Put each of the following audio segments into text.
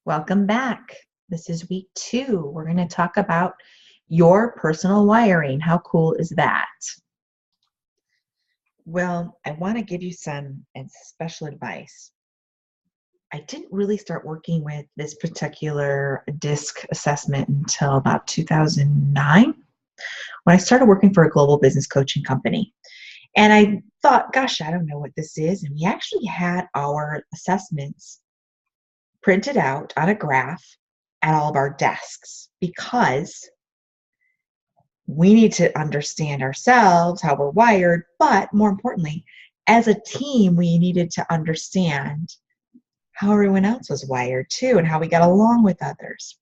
Welcome back. This is week 2. We're going to talk about your personal wiring. How cool is that? Well, I want to give you some special advice. I didn't really start working with this particular DISC assessment until about 2009 when I started working for a global business coaching company. And I thought, gosh, I don't know what this is. And we actually had our assessments printed out on a graph at all of our desks because we need to understand ourselves, how we're wired, but more importantly, as a team, we needed to understand how everyone else was wired too and how we got along with others.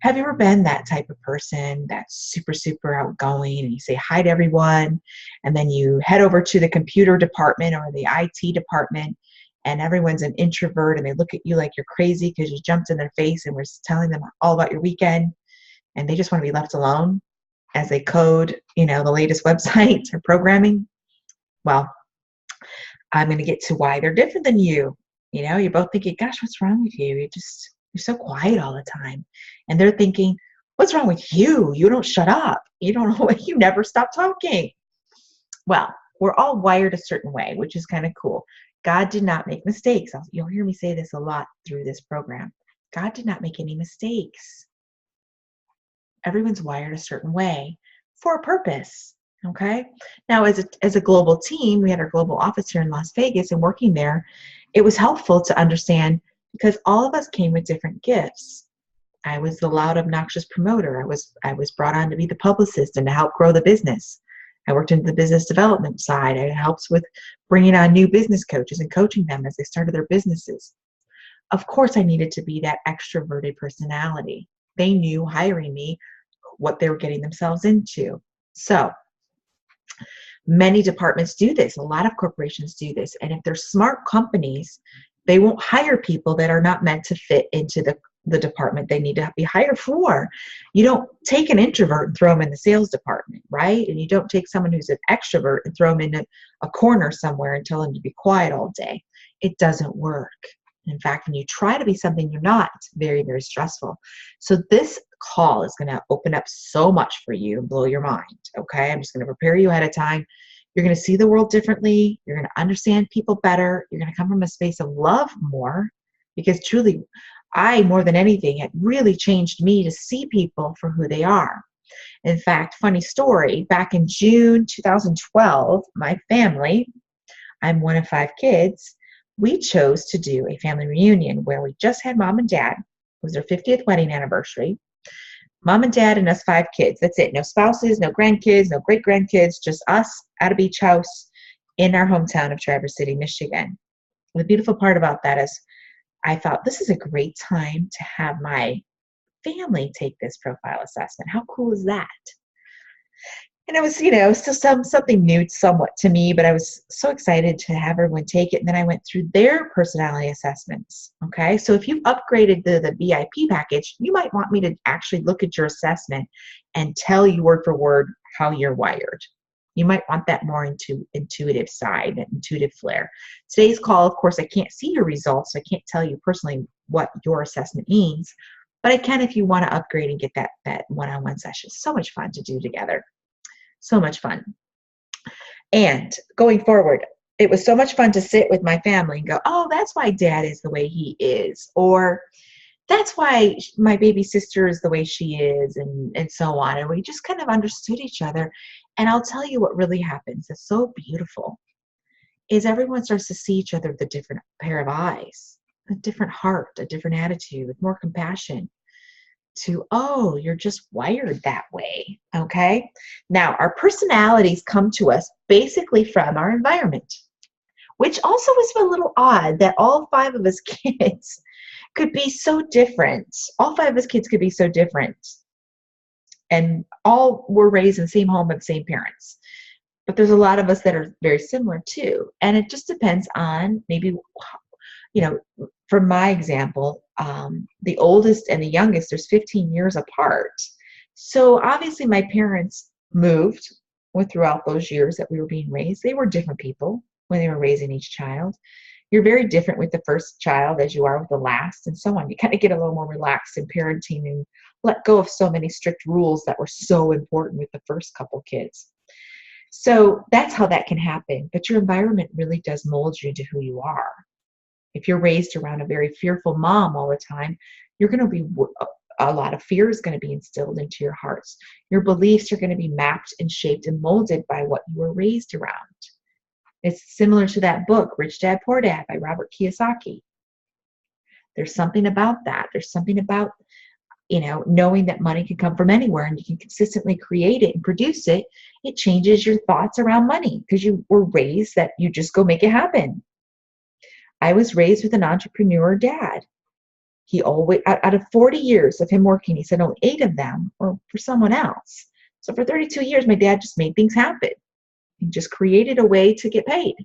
Have you ever been that type of person that's super outgoing and you say hi to everyone and then you head over to the computer department or the IT department and everyone's an introvert and they look at you like you're crazy because you jumped in their face and we're telling them all about your weekend and they just want to be left alone as they code, the latest website or programming? Well, I'm going to get to why they're different than you. You're both thinking, gosh, what's wrong with you? You're so quiet all the time. And they're thinking, what's wrong with you? You don't shut up. You don't know, you never stop talking. Well, we're all wired a certain way, which is kind of cool. God did not make mistakes. You'll hear me say this a lot through this program. God did not make any mistakes. Everyone's wired a certain way for a purpose. Okay. Now, as a global team, we had our global office here in Las Vegas, and working there, it was helpful to understand because all of us came with different gifts. I was the loud, obnoxious promoter. I was brought on to be the publicist and to help grow the business. I worked in the business development side. I helped with bringing on new business coaches and coaching them as they started their businesses. Of course, I needed to be that extroverted personality. They knew hiring me what they were getting themselves into. So many departments do this. A lot of corporations do this. And if they're smart companies, they won't hire people that are not meant to fit into the department they need to be hired for. You don't take an introvert and throw them in the sales department, right? And you don't take someone who's an extrovert and throw them in a corner somewhere and tell them to be quiet all day. It doesn't work. In fact, when you try to be something you're not, it's very stressful. So this call is going to open up so much for you and blow your mind, okay? I'm just going to prepare you ahead of time. You're going to see the world differently. You're going to understand people better. You're going to come from a space of love more because truly, more than anything, it really changed me to see people for who they are. In fact, funny story, back in June 2012, my family, I'm one of 5 kids, we chose to do a family reunion where we just had mom and dad. It was their 50th wedding anniversary. Mom and dad and us 5 kids. That's it. No spouses, no grandkids, no great-grandkids, just us at a beach house in our hometown of Traverse City, Michigan. The beautiful part about that is I thought this is a great time to have my family take this profile assessment. How cool is that? And it was, still something new somewhat to me, but I was so excited to have everyone take it. And then I went through their personality assessments. Okay. So if you've upgraded the VIP package, you might want me to actually look at your assessment and tell you word for word how you're wired. You might want that more intuitive side, intuitive flair. Today's call, of course, I can't see your results. So I can't tell you personally what your assessment means, but I can if you want to upgrade and get that one-on-one session. So much fun to do together. So much fun. And going forward, it was so much fun to sit with my family and go, oh, that's why dad is the way he is. Or that's why my baby sister is the way she is, and so on. And we just kind of understood each other. And I'll tell you what really happens. It's so beautiful is everyone starts to see each other with a different pair of eyes, a different heart, a different attitude, with more compassion. Oh, you're just wired that way, okay? Now, our personalities come to us basically from our environment, which also is a little odd that all 5 of us kids could be so different. All 5 of us kids could be so different. And all were raised in the same home with the same parents. But there's a lot of us that are very similar too. And it just depends on maybe, for my example, the oldest and the youngest, there's 15 years apart. So obviously my parents moved throughout those years that we were being raised. They were different people when they were raising each child. You're very different with the first child as you are with the last, and so on. You kind of get a little more relaxed in parenting and let go of so many strict rules that were so important with the first couple kids. So that's how that can happen. But your environment really does mold you to who you are. If you're raised around a very fearful mom all the time, you're going to be, a lot of fear is going to be instilled into your hearts. Your beliefs are going to be mapped and shaped and molded by what you were raised around. It's similar to that book, Rich Dad, Poor Dad by Robert Kiyosaki. There's something about that. There's something about, knowing that money can come from anywhere and you can consistently create it and produce it. It changes your thoughts around money because you were raised that you just go make it happen. I was raised with an entrepreneur dad. He always, out of 40 years of him working, he said only 8 of them were for someone else. So for 32 years, my dad just made things happen. He just created a way to get paid.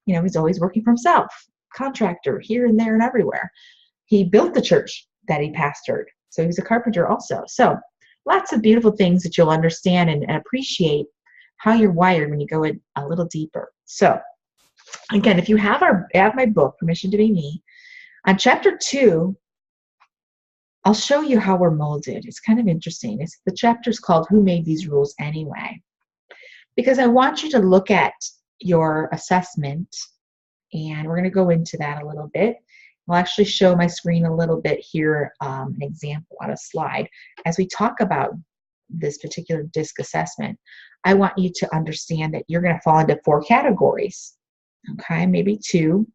He's always working for himself, contractor here and there and everywhere. He built the church that he pastored. So he was a carpenter also. So lots of beautiful things that you'll understand and appreciate how you're wired when you go in a little deeper. So again, if you have my book, Permission to Be Me, on chapter 2, I'll show you how we're molded. It's kind of interesting. The chapter's called Who Made These Rules Anyway? Because I want you to look at your assessment, and we're going to go into that a little bit. I'll actually show my screen a little bit here, an example on a slide. As we talk about this particular DISC assessment, I want you to understand that you're going to fall into 4 categories, okay? Maybe two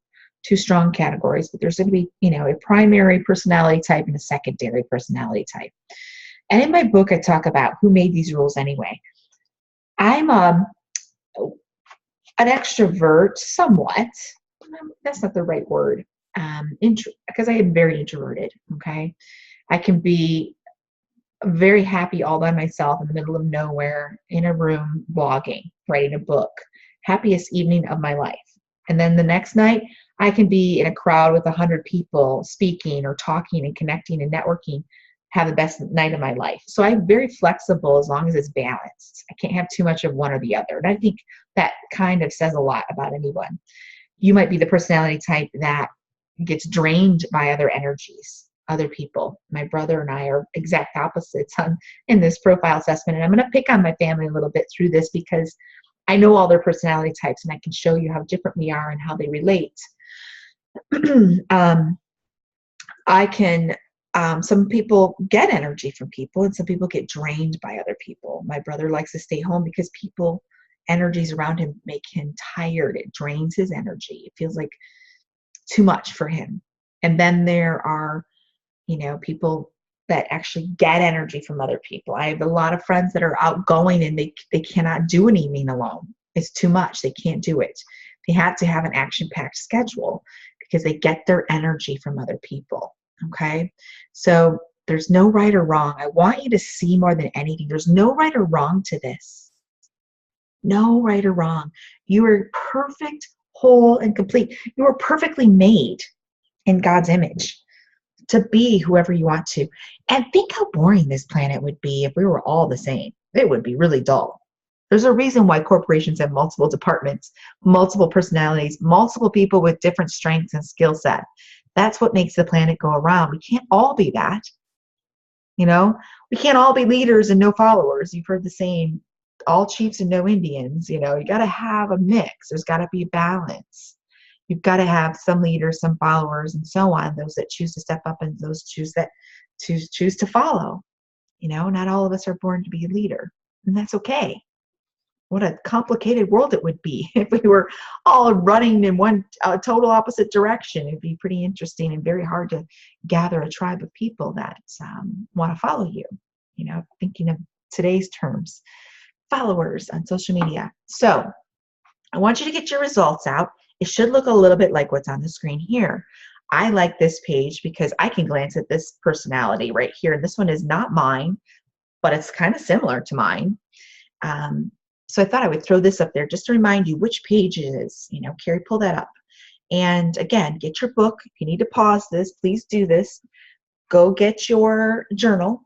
strong categories, but there's going to be, a primary personality type and a secondary personality type. And in my book, I talk about who made these rules anyway. I'm an extrovert, somewhat. That's not the right word, because I am very introverted, okay? I can be very happy all by myself in the middle of nowhere, in a room, blogging, writing a book. Happiest evening of my life. And then the next night, I can be in a crowd with 100 people speaking or talking and connecting and networking, have the best night of my life. So I'm very flexible as long as it's balanced. I can't have too much of one or the other. And I think that kind of says a lot about anyone. You might be the personality type that gets drained by other energies, other people. My brother and I are exact opposites in this profile assessment. And I'm going to pick on my family a little bit through this because I know all their personality types and I can show you how different we are and how they relate. Some people get energy from people and some people get drained by other people. My brother likes to stay home because energies around him make him tired. It drains his energy. It feels like too much for him. And then there are, people that actually get energy from other people. I have a lot of friends that are outgoing and they cannot do an evening alone. It's too much. They can't do it. They have to have an action-packed schedule because they get their energy from other people. Okay? So there's no right or wrong. I want you to see more than anything. There's no right or wrong to this. No right or wrong. You are perfect, whole, and complete. You are perfectly made in God's image to be whoever you want to. And think how boring this planet would be if we were all the same. It would be really dull. There's a reason why corporations have multiple departments, multiple personalities, multiple people with different strengths and skill set. That's what makes the planet go around. We can't all be that. We can't all be leaders and no followers. You've heard the saying, all chiefs and no Indians. You got to have a mix. There's got to be balance. You've got to have some leaders, some followers, and so on. Those that choose to step up and those choose to follow. Not all of us are born to be a leader, and that's okay. What a complicated world it would be if we were all running in one total opposite direction. It'd be pretty interesting and very hard to gather a tribe of people that want to follow you. Thinking of today's terms, followers on social media. So I want you to get your results out. It should look a little bit like what's on the screen here. I like this page because I can glance at this personality right here. And this one is not mine, but it's kind of similar to mine. So I thought I would throw this up there just to remind you which page it is. Carrie, pull that up. And again, get your book. If you need to pause this, please do this. Go get your journal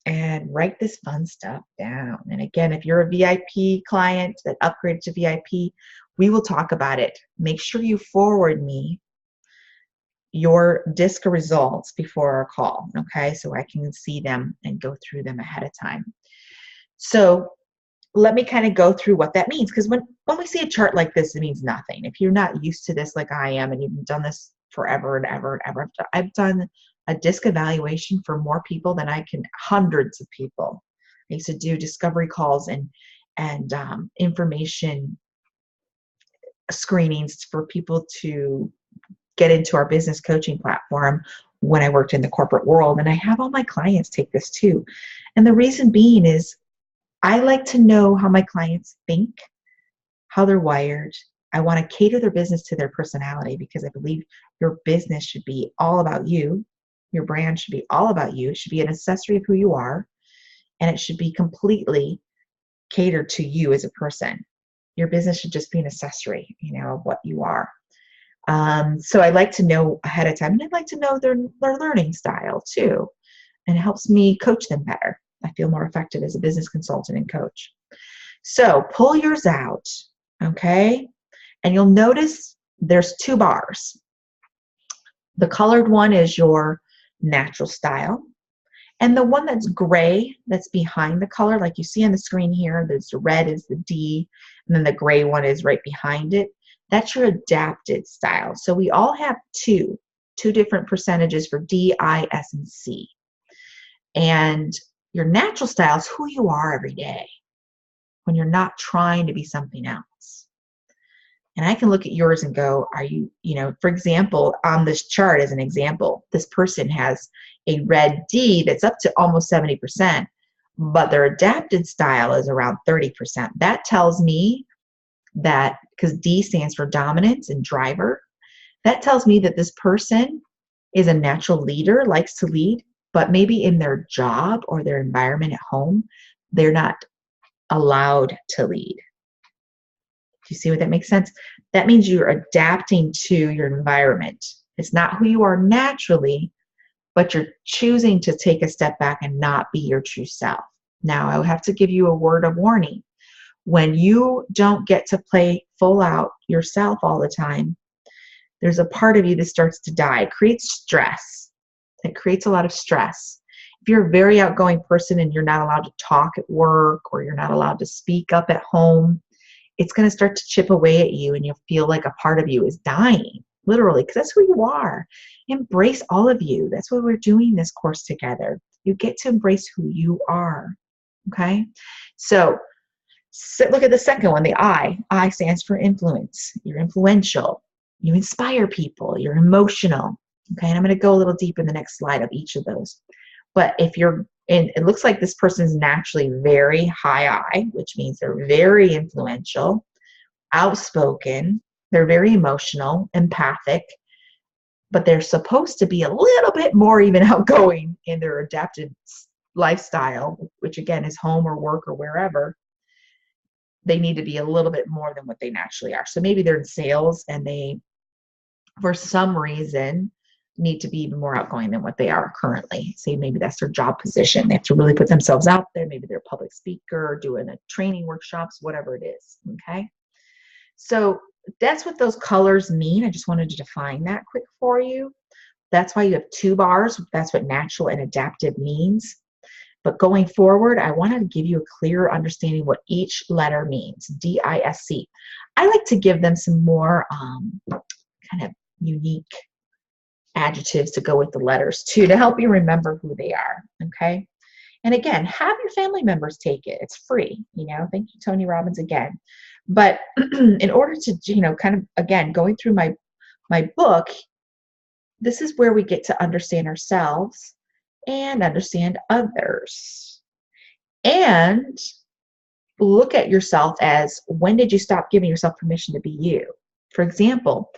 and write this fun stuff down. And again, if you're a VIP client that upgraded to VIP, We will talk about it. Make sure you forward me your DISC results before our call, okay? So I can see them and go through them ahead of time. So let me kind of go through what that means, because when we see a chart like this, it means nothing. If you're not used to this like I am, and you've done this forever and ever and ever, I've done a DISC evaluation for more people than I can, hundreds of people. I used to do discovery calls and information screenings for people to get into our business coaching platform when I worked in the corporate world. And I have all my clients take this too. And the reason being is I like to know how my clients think, how they're wired. I want to cater their business to their personality, because I believe your business should be all about you. Your brand should be all about you. It should be an accessory of who you are, and it should be completely catered to you as a person. Your business should just be an accessory, of what you are. So I like to know ahead of time, and I'd like to know their learning style too, and it helps me coach them better. I feel more effective as a business consultant and coach. So pull yours out, okay? And you'll notice there's 2 bars. The colored one is your natural style. And the one that's gray, that's behind the color, like you see on the screen here, there's the red is the D, and then the gray one is right behind it. That's your adapted style. So we all have two different percentages for D, I, S, and C. And your natural style is who you are every day when you're not trying to be something else. And I can look at yours and go, are you, for example, on this chart as an example, this person has a red D that's up to almost 70%, but their adapted style is around 30%. That tells me that, because D stands for dominance and driver, that tells me that this person is a natural leader, likes to lead, but maybe in their job or their environment at home, they're not allowed to lead. Do you see what that makes sense? That means you're adapting to your environment. It's not who you are naturally, but you're choosing to take a step back and not be your true self. Now, I have to give you a word of warning. When you don't get to play full out yourself all the time, there's a part of you that starts to die. It creates stress. It creates a lot of stress. If you're a very outgoing person and you're not allowed to talk at work, or you're not allowed to speak up at home, it's going to start to chip away at you, and you'll feel like a part of you is dying, literally, because that's who you are. Embrace all of you. That's why we're doing this course together. You get to embrace who you are, okay? So look at the second one, the I. I stands for influence. You're influential. You inspire people. You're emotional, okay? And I'm going to go a little deep in the next slide of each of those. But if you're in, it looks like this person's naturally very high I, which means they're very influential, outspoken, they're very emotional, empathic, but they're supposed to be a little bit more even outgoing in their adapted lifestyle, which again is home or work or wherever. They need to be a little bit more than what they naturally are. So maybe they're in sales and they, for some reason, need to be even more outgoing than what they are currently. Say maybe that's their job position. They have to really put themselves out there. Maybe they're a public speaker, doing a training workshops, whatever it is, okay? So that's what those colors mean. I just wanted to define that quick for you. That's why you have 2 bars. That's what natural and adaptive means. But going forward, I wanted to give you a clearer understanding what each letter means, D-I-S-C. I like to give them some more kind of unique adjectives to go with the letters too, to help you remember who they are, okay? And again, have your family members take it. It's free, Thank you, Tony Robbins, again. But in order to, kind of, again, going through my book, this is where we get to understand ourselves and understand others. And look at yourself as, when did you stop giving yourself permission to be you? For example,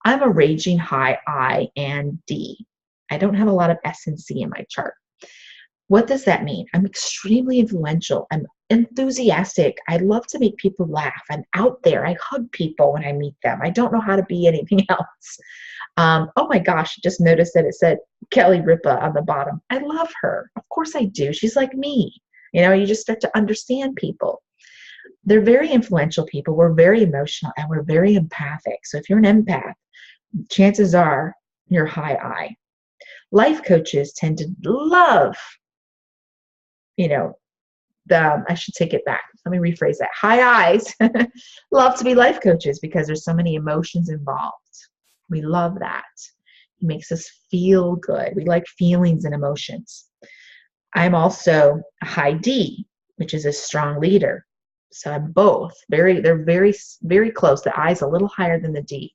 I'm a raging high I and D. I don't have a lot of S and C in my chart. What does that mean? I'm extremely influential. I'm enthusiastic. I love to make people laugh. I'm out there. I hug people when I meet them. I don't know how to be anything else. Oh my gosh, just noticed that it said Kelly Ripa on the bottom. I love her. Of course I do. She's like me. You just start to understand people. They're very influential people. We're very emotional and we're very empathic. So if you're an empath, chances are you're high I. Life coaches tend to love, you know, I should take it back. Let me rephrase that. High I's love to be life coaches because there's so many emotions involved. We love that. It makes us feel good. We like feelings and emotions. I'm also a high D, which is a strong leader. So I'm both. They're very, very close. The I's a little higher than the D,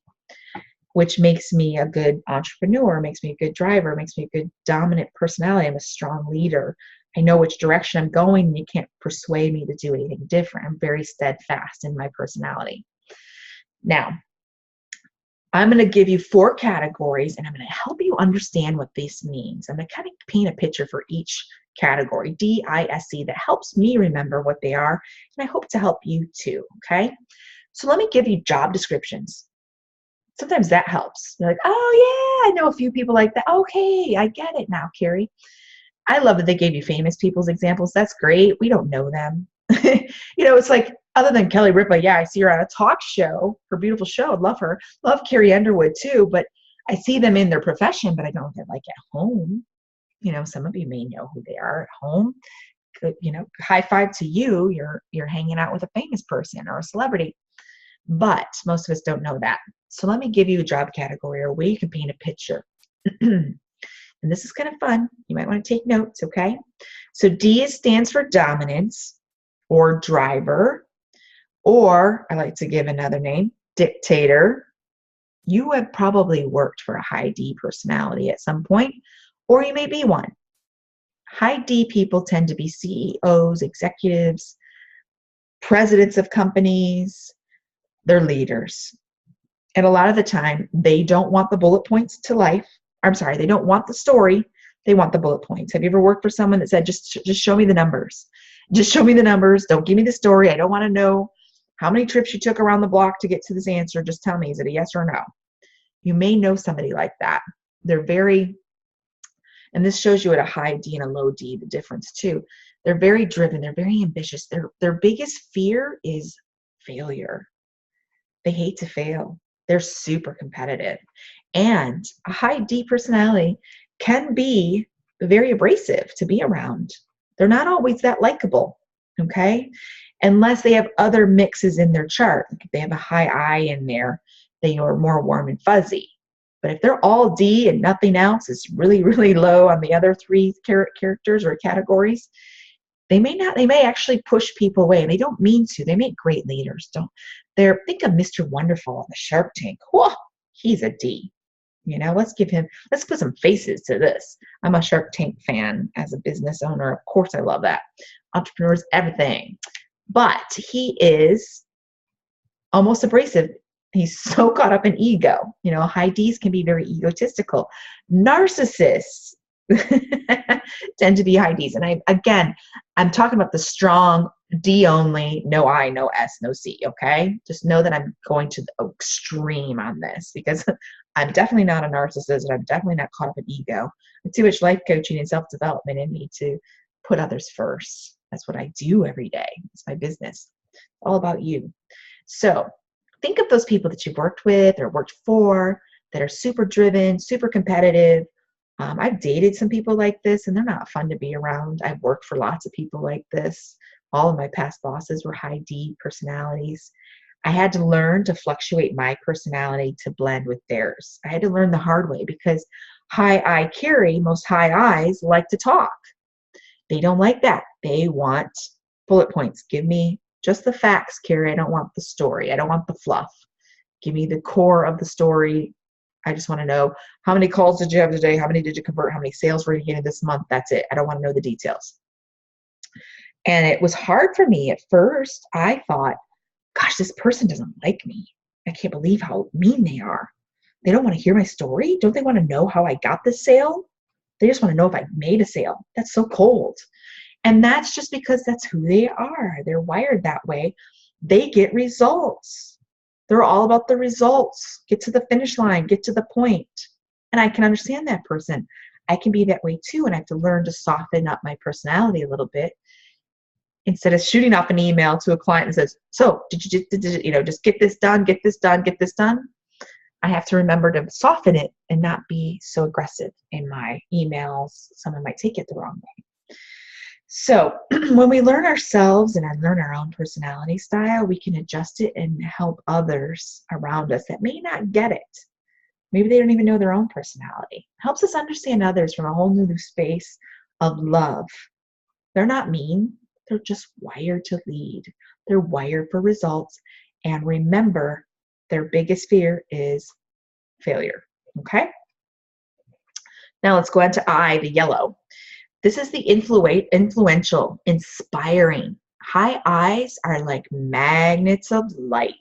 which makes me a good entrepreneur, makes me a good driver, makes me a good dominant personality. I'm a strong leader. I know which direction I'm going, and you can't persuade me to do anything different. I'm very steadfast in my personality. Now, I'm going to give you 4 categories, and I'm going to help you understand what this means. I'm going to kind of paint a picture for each category, D, I, S, C, that helps me remember what they are, and I hope to help you too, okay? So let me give you job descriptions. Sometimes that helps. You're like, oh yeah, I know a few people like that. Okay, I get it now, Carrie. I love that they gave you famous people's examples. That's great. We don't know them. It's like, other than Kelly Ripa, yeah, I see her on a talk show, her beautiful show. Love her. Love Carrie Underwood too, but I see them in their profession, but I don't know if they're like at home. Some of you may know who they are at home. High five to you. You're hanging out with a famous person or a celebrity. But most of us don't know that. So let me give you a job category or a way you can paint a picture. And this is kind of fun. You might want to take notes, okay? So D stands for dominance or driver, or I like to give another name, dictator. You have probably worked for a high D personality at some point, or you may be one. High D people tend to be CEOs, executives, presidents of companies. They're leaders. And a lot of the time, they don't want the bullet points to life. I'm sorry, they don't want the story. They want the bullet points. Have you ever worked for someone that said, just show me the numbers. Just show me the numbers. Don't give me the story. I don't want to know how many trips you took around the block to get to this answer. Just tell me, is it a yes or no? You may know somebody like that. They're very, and this shows you at a high D and a low D, the difference too. They're very driven. They're very ambitious. Their biggest fear is failure. They hate to fail. They're super competitive. And a high D personality can be very abrasive to be around. They're not always that likable, okay? Unless they have other mixes in their chart. Like if they have a high I in there, they are more warm and fuzzy. But if they're all D and nothing else is really, really low on the other 3 characters or categories, they may actually push people away, and they don't mean to. They make great leaders. Think of Mr. Wonderful on the Shark Tank. Whoa, he's a D. Let's put some faces to this. I'm a Shark Tank fan as a business owner. Of course, I love that. Entrepreneurs, everything. But he is almost abrasive. He's so caught up in ego. High Ds can be very egotistical. Narcissists tend to be high Ds. And I'm talking about the strong D only, no I, no S, no C, okay? Just know that I'm going to the extreme on this because I'm definitely not a narcissist and I'm definitely not caught up in ego. I'm too much life coaching and self-development in me to put others first. That's what I do every day. It's my business. It's all about you. So think of those people that you've worked with or worked for that are super driven, super competitive. I've dated some people like this and they're not fun to be around. I've worked for lots of people like this. All of my past bosses were high D personalities. I had to learn to fluctuate my personality to blend with theirs. I had to learn the hard way because high I Carrie, most high I's like to talk. They don't like that. They want bullet points. Give me just the facts, Carrie. I don't want the story. I don't want the fluff. Give me the core of the story. I just want to know how many calls did you have today? How many did you convert? How many sales were you getting this month? That's it. I don't want to know the details. And it was hard for me at first. I thought, gosh, this person doesn't like me. I can't believe how mean they are. They don't want to hear my story. Don't they want to know how I got this sale? They just want to know if I made a sale. That's so cold. And that's just because that's who they are. They're wired that way. They get results. They're all about the results. Get to the finish line. Get to the point. And I can understand that person. I can be that way too. And I have to learn to soften up my personality a little bit Instead of shooting off an email to a client that says, so did you just get this done, get this done, get this done. I have to remember to soften it and not be so aggressive in my emails. Someone might take it the wrong way. So when we learn ourselves and learn our own personality style, we can adjust it and help others around us that may not get it. Maybe they don't even know their own personality. It helps us understand others from a whole new space of love. They're not mean. They're just wired to lead. They're wired for results. And remember, their biggest fear is failure. Okay? Now let's go on to I, the yellow. This is the influential, inspiring. High I's are like magnets of light.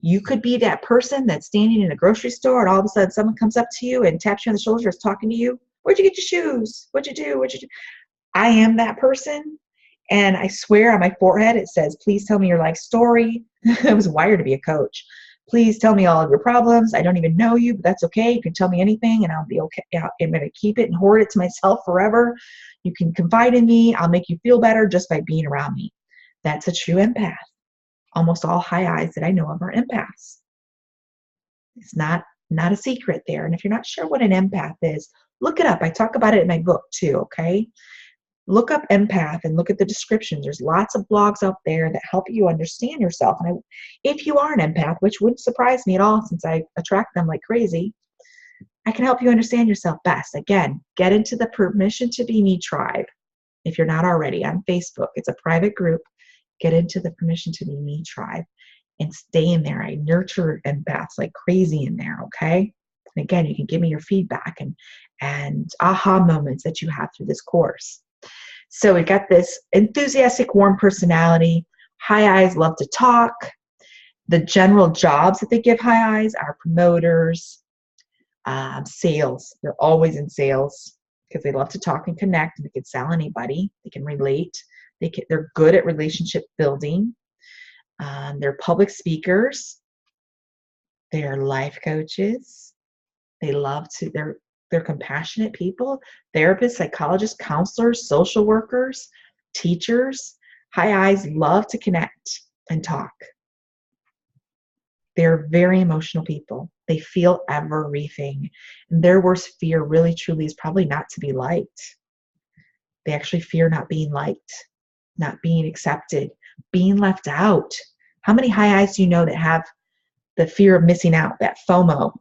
You could be that person that's standing in a grocery store and all of a sudden someone comes up to you and taps you on the shoulder, is talking to you. Where'd you get your shoes? What'd you do? What'd you do? I am that person. And I swear on my forehead, it says, please tell me your life story. I was wired to be a coach. Please tell me all of your problems. I don't even know you, but that's okay. You can tell me anything and I'll be okay. I'm going to keep it and hoard it to myself forever. You can confide in me. I'll make you feel better just by being around me. That's a true empath. Almost all high I's that I know of are empaths. It's not a secret there. And if you're not sure what an empath is, look it up. I talk about it in my book too, okay? Look up empath and look at the descriptions. There's lots of blogs out there that help you understand yourself. And if you are an empath, which wouldn't surprise me at all since I attract them like crazy, I can help you understand yourself best. Again, get into the Permission to Be Me tribe. If you're not already on Facebook, it's a private group. Get into the Permission to Be Me tribe and stay in there. I nurture empaths like crazy in there, okay? And again, you can give me your feedback and aha moments that you have through this course. So we've got this enthusiastic, warm personality. High I's love to talk. The general jobs that they give high I's are promoters, sales. They're always in sales because they love to talk and connect. They can sell anybody. They can relate. They're good at relationship building. They're public speakers. They're life coaches. They're compassionate people, therapists, psychologists, counselors, social workers, teachers. High I's love to connect and talk. They're very emotional people. They feel everything. And their worst fear really truly is probably not to be liked. They actually fear not being liked, not being accepted, being left out. How many high I's do you know that have the fear of missing out, that FOMO?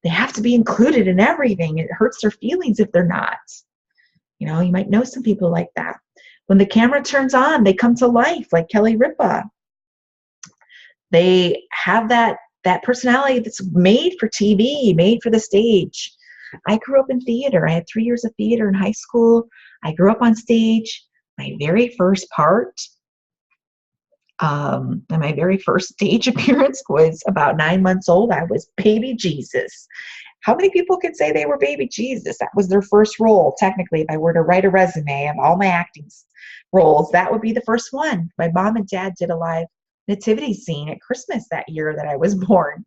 They have to be included in everything. It hurts their feelings if they're not. You know, you might know some people like that. When the camera turns on, they come to life like Kelly Ripa. They have that personality that's made for TV, made for the stage. I grew up in theater. I had 3 years of theater in high school. I grew up on stage. My very first part, and my very first stage appearance was about 9 months old. I was baby Jesus. How many people could say they were baby Jesus? That was their first role. Technically, if I were to write a resume of all my acting roles, that would be the first one. My mom and dad did a live nativity scene at Christmas that year that I was born.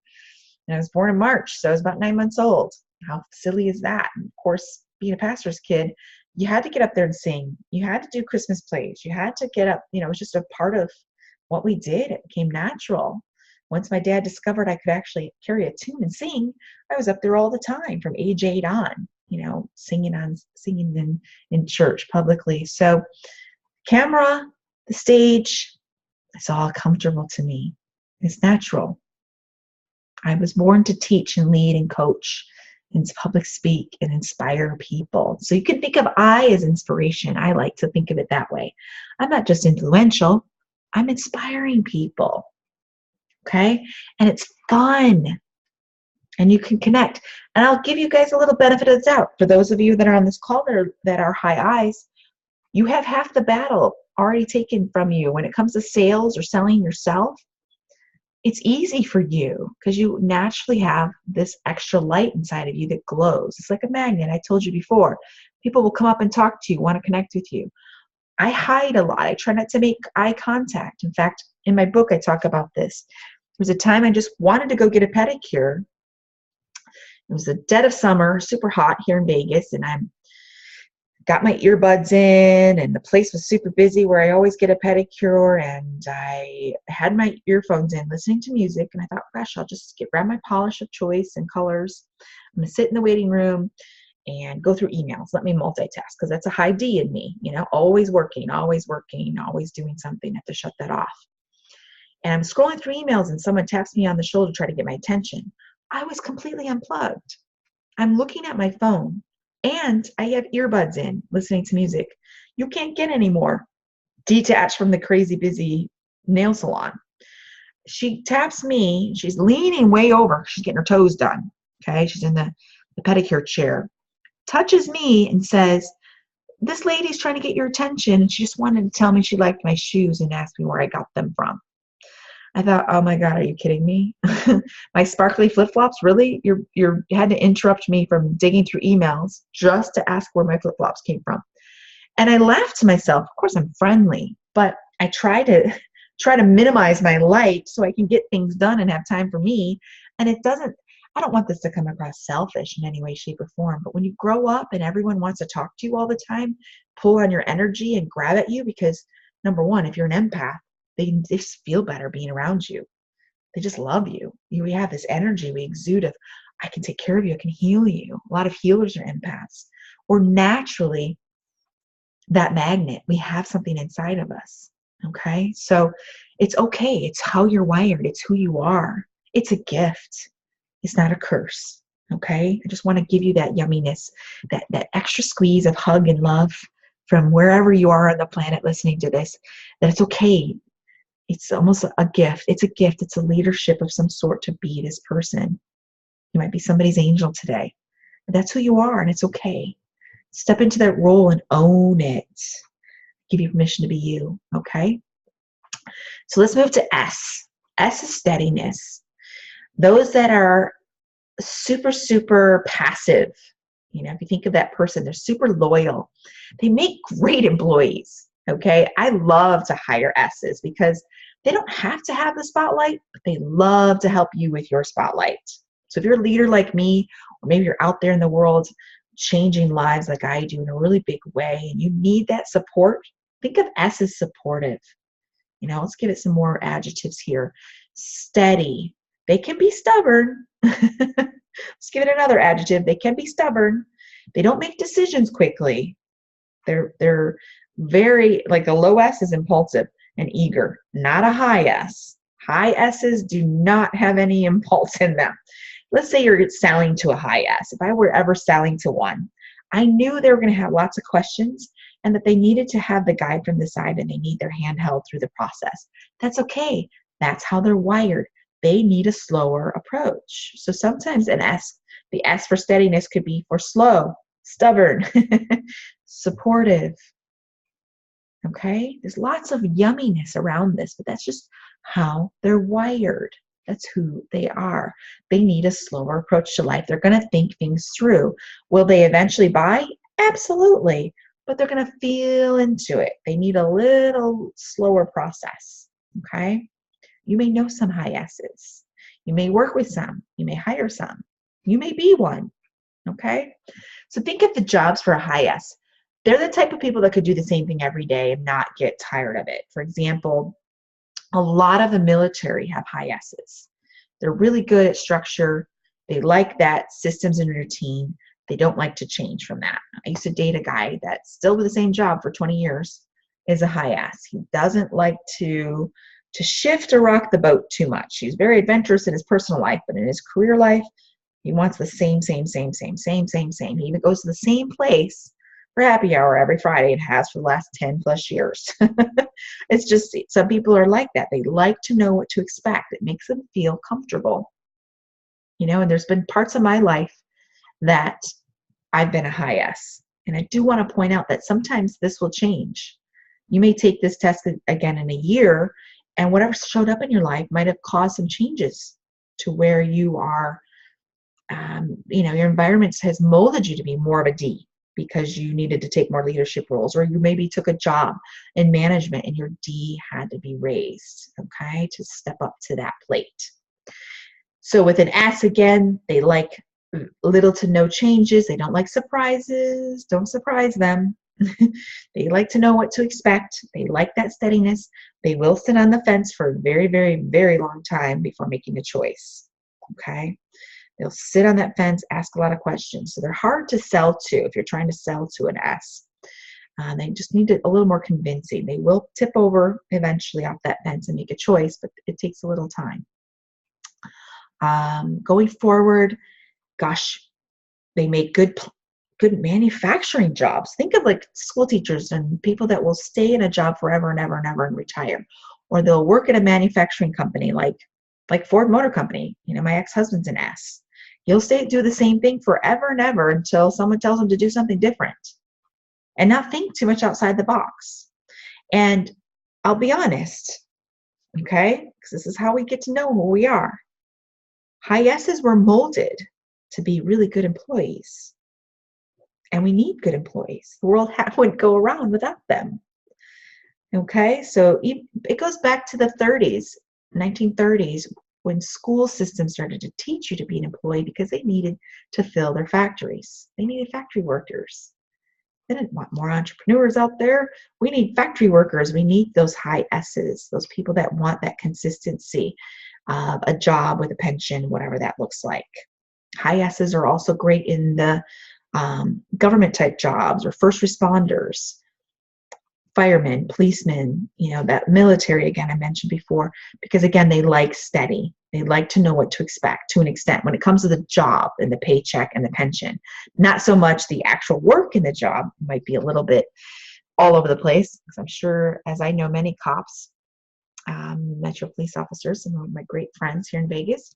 And I was born in March, so I was about 9 months old. How silly is that? And of course, being a pastor's kid, you had to get up there and sing. You had to do Christmas plays. You had to get up, it was just a part of what we did. It became natural. Once my dad discovered I could actually carry a tune and sing, I was up there all the time from age 8 on, singing in church publicly. So camera, the stage, it's all comfortable to me. It's natural. I was born to teach and lead and coach and public speak and inspire people. So you can think of I as inspiration. I like to think of it that way. I'm not just influential. I'm inspiring people. Okay? And it's fun. And you can connect. And I'll give you guys a little benefit of the doubt. For those of you that are on this call that are high I's, you have half the battle already taken from you. When it comes to sales or selling yourself, it's easy for you because you naturally have this extra light inside of you that glows. It's like a magnet. I told you before. People will come up and talk to you, want to connect with you. I hide a lot. I try not to make eye contact. In fact, in my book, I talk about this. There was a time I just wanted to go get a pedicure. It was the dead of summer, super hot here in Vegas, and I'm got my earbuds in, and the place was super busy where I always get a pedicure, and I had my earphones in listening to music, and I thought, gosh, I'll just grab my polish of choice and colors. I'm going to sit in the waiting room and go through emails. Let me multitask, because that's a high D in me, always working, always doing something. I have to shut that off. And I'm scrolling through emails, and someone taps me on the shoulder to try to get my attention. I was completely unplugged. I'm looking at my phone, and I have earbuds in, listening to music. You can't get any more detached from the crazy busy nail salon. She taps me. She's leaning way over. She's getting her toes done. Okay, she's in the pedicure chair. Touches me and says, "This lady's trying to get your attention, and she just wanted to tell me she liked my shoes and asked me where I got them from." I thought, oh my God, are you kidding me? My sparkly flip-flops, really? You had to interrupt me from digging through emails just to ask where my flip-flops came from. And I laughed to myself. Of course, I'm friendly, but I try to minimize my light so I can get things done and have time for me. And I don't want this to come across selfish in any way, shape, or form. But when you grow up and everyone wants to talk to you all the time, pull on your energy and grab at you, because number one, if you're an empath, they just feel better being around you. They just love you. We have this energy we exude of, I can take care of you, I can heal you. A lot of healers are empaths. Or naturally, that magnet, we have something inside of us. Okay? So it's okay. It's how you're wired. It's who you are. It's a gift. It's not a curse. Okay? I just want to give you that yumminess, that extra squeeze of hug and love from wherever you are on the planet listening to this, that it's okay. It's almost a gift. It's a gift. It's a leadership of some sort to be this person. You might be somebody's angel today. But that's who you are, and it's okay. Step into that role and own it. Give you permission to be you, okay? So let's move to S. S is steadiness. Those that are super, super passive, if you think of that person, they're super loyal. They make great employees. Okay, I love to hire S's because they don't have to have the spotlight, but they love to help you with your spotlight. So if you're a leader like me, or maybe you're out there in the world changing lives like I do in a really big way, and you need that support, think of S as supportive. Let's give it some more adjectives here. Steady. They can be stubborn. Let's give it another adjective. They can be stubborn. They don't make decisions quickly. They're very, like a low S is impulsive and eager, not a high S. High S's do not have any impulse in them. Let's say you're selling to a high S. If I were ever selling to one, I knew they were going to have lots of questions and that they needed to have the guide from the side and they need their hand held through the process. That's okay. That's how they're wired. They need a slower approach. So sometimes the S for steadiness could be for slow, stubborn, supportive. Okay, there's lots of yumminess around this, but that's just how they're wired. That's who they are. They need a slower approach to life. They're going to think things through. Will they eventually buy? Absolutely, but they're going to feel into it. They need a little slower process. Okay, you may know some high S's. You may work with some. You may hire some. You may be one. Okay, so think of the jobs for a high S. They're the type of people that could do the same thing every day and not get tired of it. For example, a lot of the military have high S's. They're really good at structure. They like that systems and routine. They don't like to change from that. I used to date a guy that's still with the same job for 20 years, is a high S. He doesn't like to shift or rock the boat too much. He's very adventurous in his personal life, but in his career life, he wants the same. He even goes to the same place for happy hour every Friday and has for the last 10 plus years. It's just, some people are like that. They like to know what to expect. It makes them feel comfortable. And there's been parts of my life that I've been a high S. And I do want to point out that sometimes this will change. You may take this test again in a year, and whatever showed up in your life might have caused some changes to where you are. Your environment has molded you to be more of a D, because you needed to take more leadership roles, or you maybe took a job in management and your D had to be raised, okay, to step up to that plate. So with an S, again, they like little to no changes. They don't like surprises. Don't surprise them. They like to know what to expect. They like that steadiness. They will sit on the fence for a very, very, very long time before making a choice. Okay? They'll sit on that fence, ask a lot of questions. So they're hard to sell to if you're trying to sell to an S. They just need a little more convincing. They will tip over eventually off that fence and make a choice, but it takes a little time. Going forward, gosh, they make good manufacturing jobs. Think of like school teachers and people that will stay in a job forever and ever and ever and retire. Or they'll work at a manufacturing company like Ford Motor Company. You know, my ex-husband's an S. He'll do the same thing forever and ever until someone tells him to do something different and not think too much outside the box. And I'll be honest, okay, because this is how we get to know who we are. High S's were molded to be really good employees. And we need good employees. The world wouldn't go around without them. Okay, so it goes back to the 1930s, when school systems started to teach you to be an employee because they needed to fill their factories. They needed factory workers. They didn't want more entrepreneurs out there. We need factory workers. We need those high S's, those people that want that consistency of a job with a pension, whatever that looks like. High S's are also great in the government type jobs or first responders, firemen, policemen, you know, that military, again, I mentioned before, because again, they like steady. They like to know what to expect to an extent when it comes to the job and the paycheck and the pension. Not so much the actual work in the job might be a little bit all over the place, because I'm sure, as I know many cops, Metro police officers, some of my great friends here in Vegas,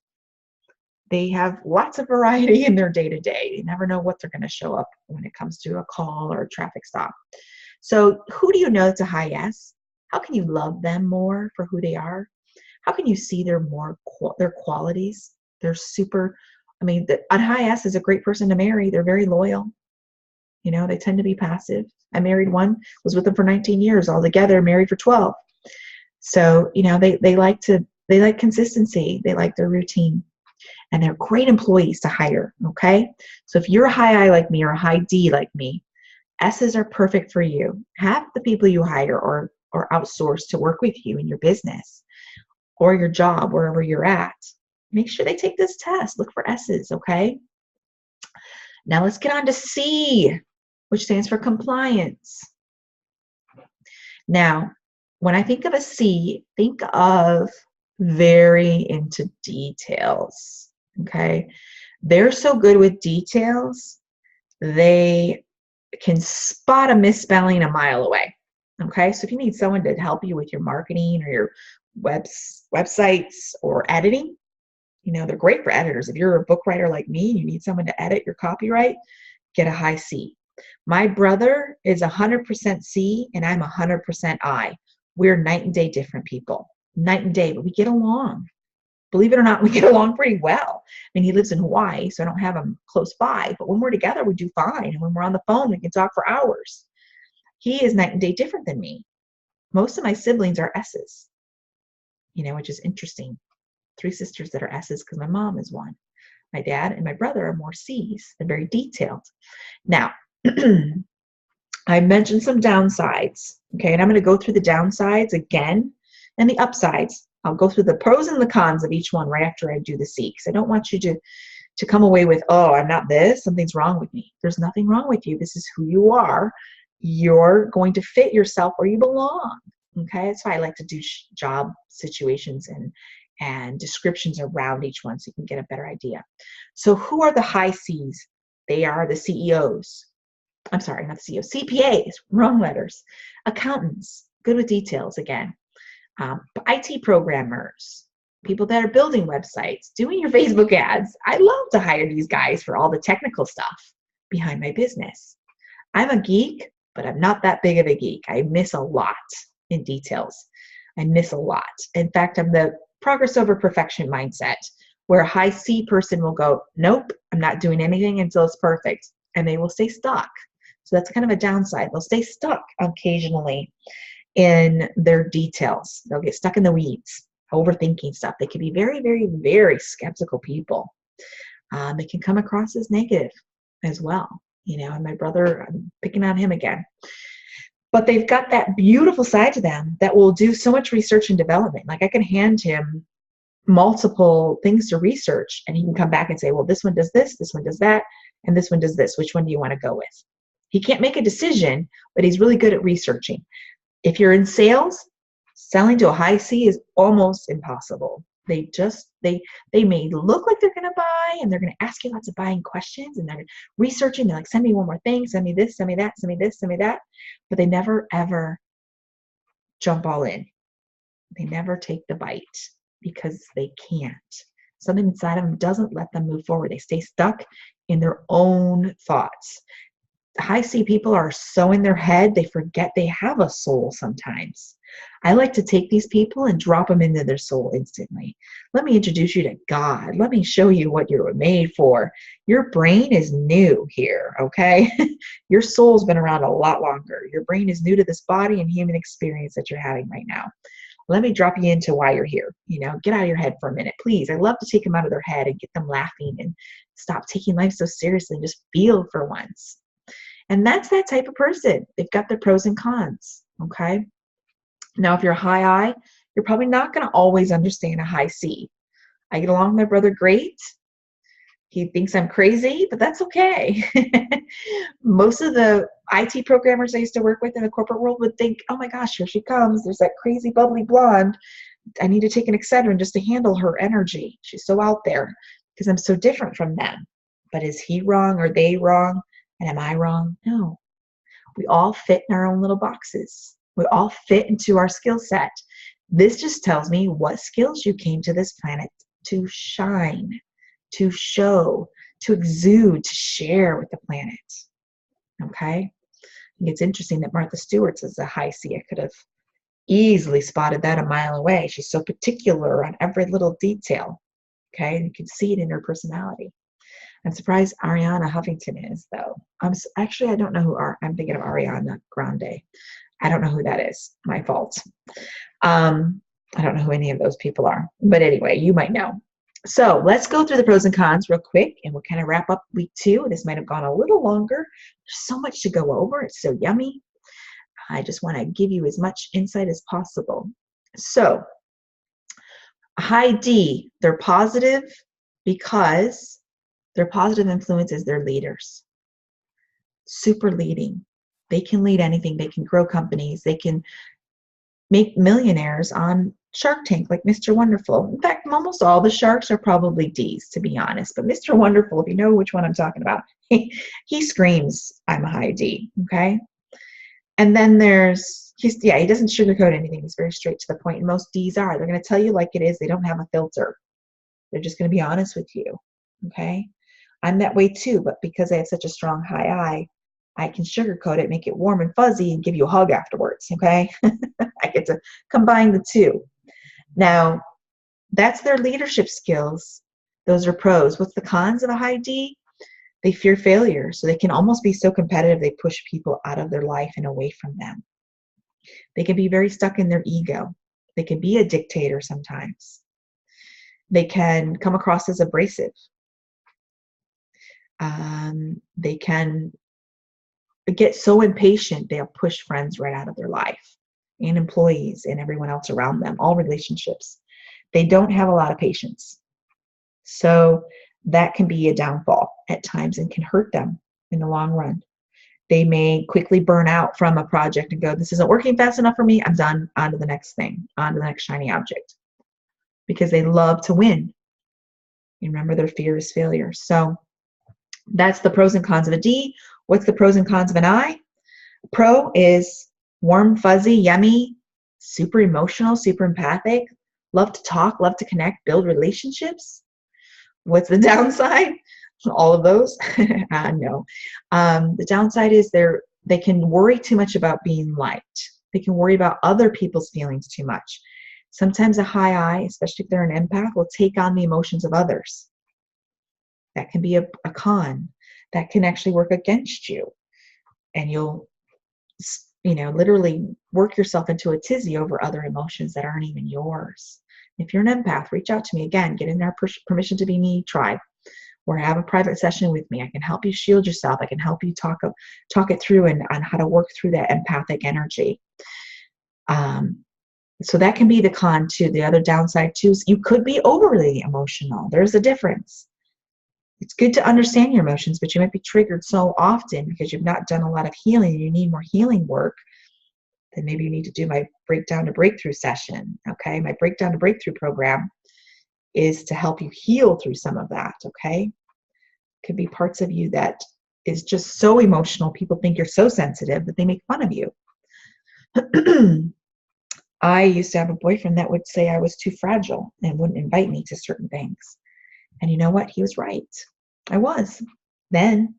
they have lots of variety in their day-to-day. You never know what they're going to show up when it comes to a call or a traffic stop. So who do you know that's a high S? How can you love them more for who they are? How can you see their qualities? They're super, a high S is a great person to marry. They're very loyal. You know, they tend to be passive. I married one, was with them for 19 years altogether, married for 12. So, you know, they like consistency. They like their routine. And they're great employees to hire, okay? So if you're a high I like me or a high D like me, S's are perfect for you. Have the people you hire or outsource to work with you in your business or your job, wherever you're at. Make sure they take this test. Look for S's, okay? Now let's get on to C, which stands for compliance. Now, when I think of a C, think of very into details, okay? They're so good with details, they can spot a misspelling a mile away, okay? So if you need someone to help you with your marketing or your websites or editing, you know, they're great for editors. If you're a book writer like me and you need someone to edit your copyright, get a high C. My brother is 100% C and I'm 100% I. We're night and day different people. Night and day, but we get along. Believe it or not, we get along pretty well. I mean, he lives in Hawaii, so I don't have him close by, but when we're together, we do fine. And when we're on the phone, we can talk for hours. He is night and day different than me. Most of my siblings are S's, you know, which is interesting. 3 sisters that are S's because my mom is one. My dad and my brother are more C's. They're very detailed. Now, I mentioned some downsides, okay, and I'm going to go through the downsides again and the upsides. I'll go through the pros and the cons of each one right after I do the C, because I don't want you to come away with, oh, I'm not this, something's wrong with me. There's nothing wrong with you. This is who you are. You're going to fit yourself where you belong, okay? That's why I like to do job situations and descriptions around each one so you can get a better idea. So who are the high C's? They are the CEOs. I'm sorry, not the CEOs, CPAs, wrong letters. Accountants, good with details again. IT programmers, people that are building websites, doing your Facebook ads. I love to hire these guys for all the technical stuff behind my business. I'm a geek, but I'm not that big of a geek. I miss a lot in details. I miss a lot. In fact, I'm the progress over perfection mindset, where a high C person will go, nope, I'm not doing anything until it's perfect. And they will stay stuck. So that's kind of a downside. They'll stay stuck occasionally in their details. They'll get stuck in the weeds, overthinking stuff. They can be very, very, very skeptical people. It can come across as negative as well. And my brother, I'm picking on him again. But they've got that beautiful side to them that will do so much research and development. Like, I can hand him multiple things to research, and he can come back and say, well, this one does this one does that, and this one does this. Which one do you want to go with? He can't make a decision, but he's really good at researching. If you're in sales, selling to a high C is almost impossible. They may look like they're going to buy, and they're going to ask you lots of buying questions, and they're researching. They're like, send me one more thing, send me this, send me that, send me this, send me that. But they never, ever jump all in. They never take the bite because they can't. Something inside of them doesn't let them move forward. They stay stuck in their own thoughts. High C people are so in their head, they forget they have a soul sometimes. I like to take these people and drop them into their soul instantly. Let me introduce you to God. Let me show you what you were made for. Your brain is new here, okay? Your soul's been around a lot longer. Your brain is new to this body and human experience that you're having right now. Let me drop you into why you're here. Get out of your head for a minute, please. I love to take them out of their head and get them laughing and stop taking life so seriously and just feel for once. And that's that type of person. They've got their pros and cons, okay? Now, if you're a high I, you're probably not going to always understand a high C. I get along with my brother great. He thinks I'm crazy, but that's okay. Most of the IT programmers I used to work with in the corporate world would think, oh my gosh, here she comes. There's that crazy bubbly blonde. I need to take an Excedrin just to handle her energy. She's so out there because I'm so different from them. But is he wrong? Are they wrong? And am I wrong? No. We all fit in our own little boxes. We all fit into our skill set. This just tells me what skills you came to this planet to shine, to show, to exude, to share with the planet. Okay? I think it's interesting that Martha Stewart's is a high C. I could have easily spotted that a mile away. She's so particular on every little detail. Okay? And you can see it in her personality. I'm surprised Ariana Huffington is, though. I don't know who I'm thinking of Ariana Grande. I don't know who that is. My fault. I don't know who any of those people are. But anyway, you might know. So let's go through the pros and cons real quick, and we'll kind of wrap up week 2. This might have gone a little longer. There's so much to go over. It's so yummy. I just want to give you as much insight as possible. So, high D, they're positive because their positive influence is their leaders. Super leading. They can lead anything. They can grow companies. They can make millionaires on Shark Tank like Mr. Wonderful. In fact, almost all the sharks are probably D's, to be honest. But Mr. Wonderful, if you know which one I'm talking about, he screams, I'm a high D, okay? And then he doesn't sugarcoat anything. He's very straight to the point. And most D's are. They're going to tell you like it is. They don't have a filter. They're just going to be honest with you, okay? I'm that way too, but because I have such a strong high I can sugarcoat it, make it warm and fuzzy, and give you a hug afterwards, okay? I get to combine the two. Now, that's their leadership skills. Those are pros. What's the cons of a high D? They fear failure, so they can almost be so competitive they push people out of their life and away from them. They can be very stuck in their ego. They can be a dictator sometimes. They can come across as abrasive. They can get so impatient they'll push friends right out of their life, and employees and everyone else around them, all relationships. They don't have a lot of patience. So that can be a downfall at times and can hurt them in the long run. They may quickly burn out from a project and go, this isn't working fast enough for me. I'm done. On to the next thing, on to the next shiny object, because they love to win. You remember, their fear is failure. So that's the pros and cons of a D. What's the pros and cons of an I? Pro is warm, fuzzy, yummy, super emotional, super empathic, love to talk, love to connect, build relationships. What's the downside? All of those? No. The downside is they can worry too much about being liked. They can worry about other people's feelings too much. Sometimes a high I, especially if they're an empath, will take on the emotions of others. That can be a con. That can actually work against you. And you'll, literally work yourself into a tizzy over other emotions that aren't even yours. If you're an empath, reach out to me. Again, get in our permission to be me tribe. or have a private session with me. I can help you shield yourself. I can help you talk it through and on how to work through that empathic energy. So that can be the con too. The other downside too is you could be overly emotional. There's a difference. It's good to understand your emotions, but you might be triggered so often because you've not done a lot of healing. You need more healing work. Then maybe you need to do my Breakdown to Breakthrough session. Okay, my Breakdown to Breakthrough program is to help you heal through some of that. Okay, could be parts of you that is just so emotional. People think you're so sensitive that they make fun of you. I used to have a boyfriend that would say I was too fragile and wouldn't invite me to certain things. And you know what? He was right. I was. Then,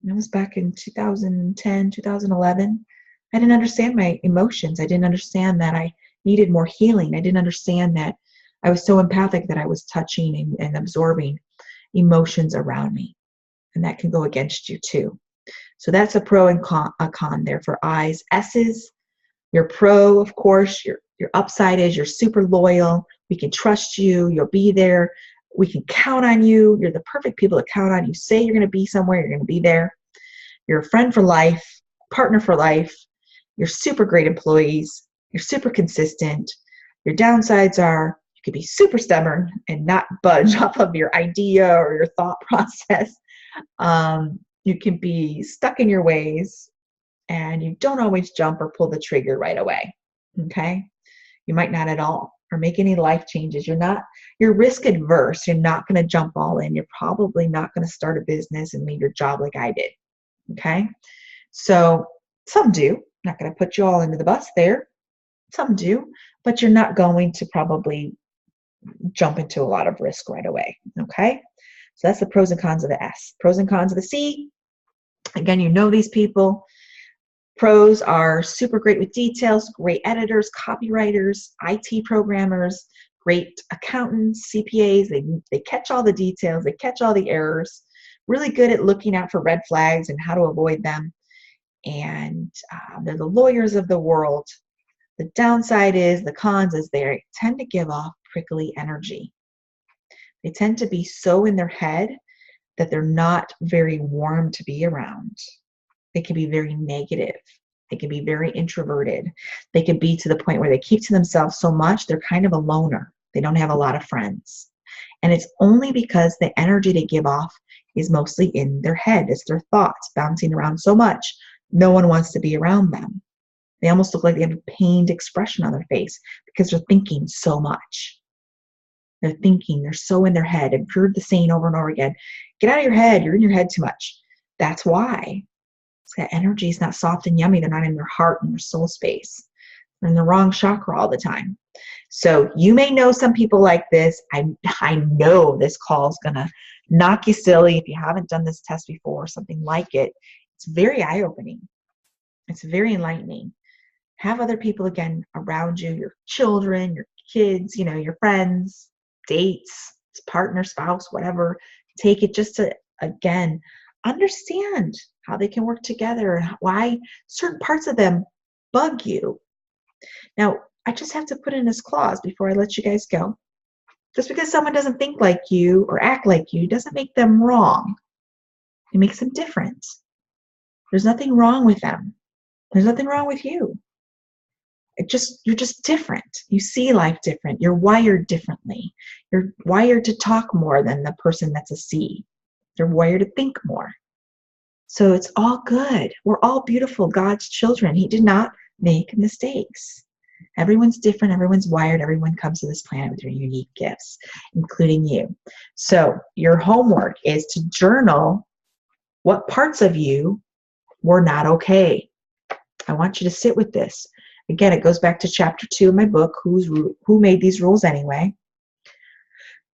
it was back in 2010, 2011. I didn't understand my emotions. I didn't understand that I needed more healing. I didn't understand that I was so empathic that I was touching and absorbing emotions around me. And that can go against you too. So that's a pro and a con there for I's. S's, your pro, of course, your upside is you're super loyal. We can trust you. You'll be there. We can count on you. You're the perfect people to count on. You say you're going to be somewhere, you're going to be there. You're a friend for life, partner for life. You're super great employees. You're super consistent. Your downsides are you could be super stubborn and not budge off of your idea or your thought process. You can be stuck in your ways, and you don't always jump or pull the trigger right away. Okay? You might not at all, or make any life changes. You're risk adverse. You're not going to jump all in. You're probably not going to start a business and leave your job like I did. Okay? So some do. I'm not going to put you all into the bus there. Some do, but you're not going to probably jump into a lot of risk right away. Okay? So that's the pros and cons of the S. Pros and cons of the C. Again, you know these people. Pros are super great with details, great editors, copywriters, IT programmers, great accountants, CPAs. They catch all the details. They catch all the errors. Really good at looking out for red flags and how to avoid them. And they're the lawyers of the world. The downside is, the cons is they tend to give off prickly energy. They tend to be so in their head that they're not very warm to be around. They can be very negative. They can be very introverted. They can be to the point where they keep to themselves so much, they're kind of a loner. They don't have a lot of friends. And it's only because the energy they give off is mostly in their head. It's their thoughts bouncing around so much, no one wants to be around them. They almost look like they have a pained expression on their face because they're thinking so much. They're thinking, they're so in their head. I've heard the saying over and over again, get out of your head, you're in your head too much. That's why. That energy is not soft and yummy. They're not in their heart and their soul space. They're in the wrong chakra all the time. So you may know some people like this. I know this call is going to knock you silly if you haven't done this test before or something like it. It's very eye-opening. It's very enlightening. Have other people, again, around you, your children, your kids, your friends, dates, partner, spouse, whatever. Take it just to, again, understand how they can work together and why certain parts of them bug you. Now, I just have to put in this clause before I let you guys go. Just because someone doesn't think like you or act like you doesn't make them wrong. It makes them different. There's nothing wrong with them. There's nothing wrong with you. You're just different. You see life different. You're wired differently. You're wired to talk more than the person that's a C. They're wired to think more. So it's all good. We're all beautiful, God's children. He did not make mistakes. Everyone's different. Everyone's wired. Everyone comes to this planet with their unique gifts, including you. So your homework is to journal what parts of you were not okay. I want you to sit with this. Again, it goes back to chapter 2 of my book, Who Made These Rules Anyway?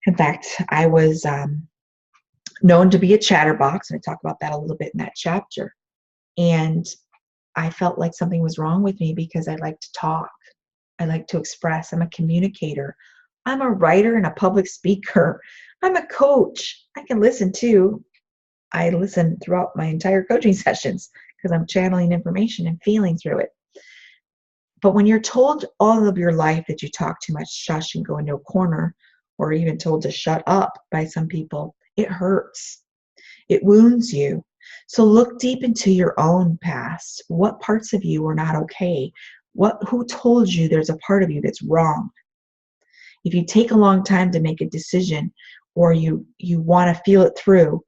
In fact, I was known to be a chatterbox, and I talk about that a little bit in that chapter. And I felt like something was wrong with me because I like to talk. I like to express. I'm a communicator. I'm a writer and a public speaker. I'm a coach. I can listen too. I listen throughout my entire coaching sessions because I'm channeling information and feeling through it. But when you're told all of your life that you talk too much, shush and go into a corner, or even told to shut up by some people, It hurts. It wounds you. So look deep into your own past. What parts of you were not okay? Who told you there's a part of you that's wrong? If you take a long time to make a decision, or you want to feel it through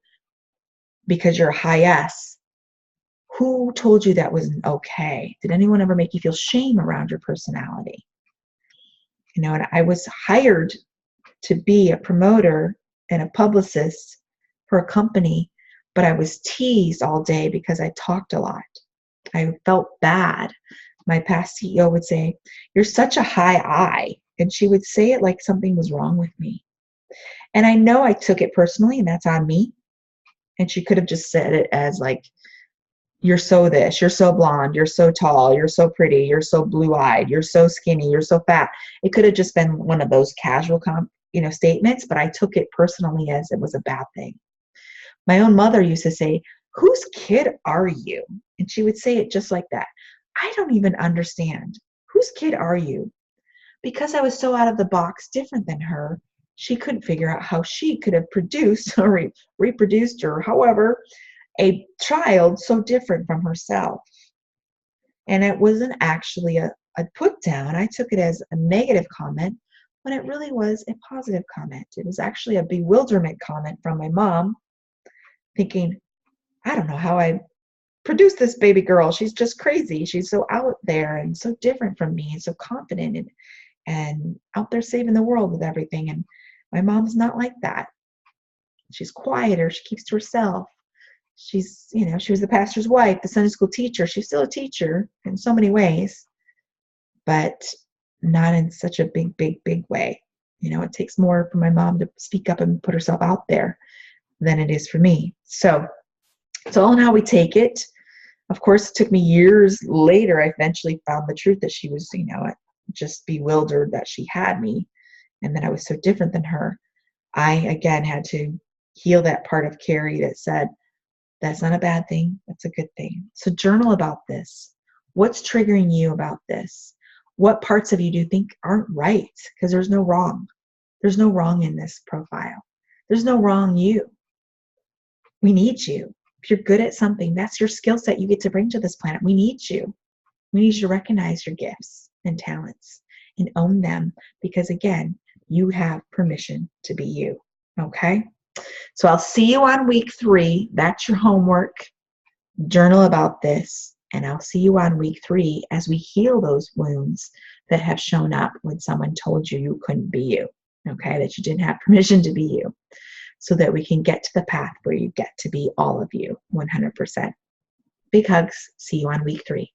because you're a high S, who told you that wasn't okay? Did anyone ever make you feel shame around your personality? And I was hired to be a promoter and a publicist for a company, but I was teased all day because I talked a lot. I felt bad. My past CEO would say, "You're such a high I," and she would say it like something was wrong with me. And I know I took it personally, and that's on me. And she could have just said it as like, "You're so this, you're so blonde, you're so tall, you're so pretty, you're so blue-eyed, you're so skinny, you're so fat." It could have just been one of those casual statements, but I took it personally as it was a bad thing. My own mother used to say, "Whose kid are you?" And she would say it just like that. I don't even understand. Whose kid are you? Because I was so out of the box, different than her, she couldn't figure out how she could have produced or reproduced, or however, a child so different from herself. And it wasn't actually a put down. I took it as a negative comment when it really was a positive comment. It was actually a bewilderment comment from my mom, thinking, "I don't know how I produced this baby girl. She's just crazy. She's so out there and so different from me and so confident and out there saving the world with everything." And my mom's not like that. She's quieter. She keeps to herself. She was the pastor's wife, the Sunday school teacher. She's still a teacher in so many ways, but not in such a big way. It takes more for my mom to speak up and put herself out there than it is for me. So it's all in how we take it. Of course, it took me years later. I eventually found the truth that she was, just bewildered that she had me and that I was so different than her. I, again, had to heal that part of Carrie that said, that's not a bad thing. That's a good thing. So journal about this. What's triggering you about this? What parts of you do you think aren't right? Because there's no wrong. There's no wrong in this profile. There's no wrong you. We need you. If you're good at something, that's your skill set you get to bring to this planet. We need you. We need you to recognize your gifts and talents and own them, because again, you have permission to be you. Okay? So I'll see you on week 3. That's your homework. Journal about this. And I'll see you on week 3 as we heal those wounds that have shown up when someone told you you couldn't be you. Okay? That you didn't have permission to be you. So that we can get to the path where you get to be all of you, 100%. Big hugs. See you on week 3.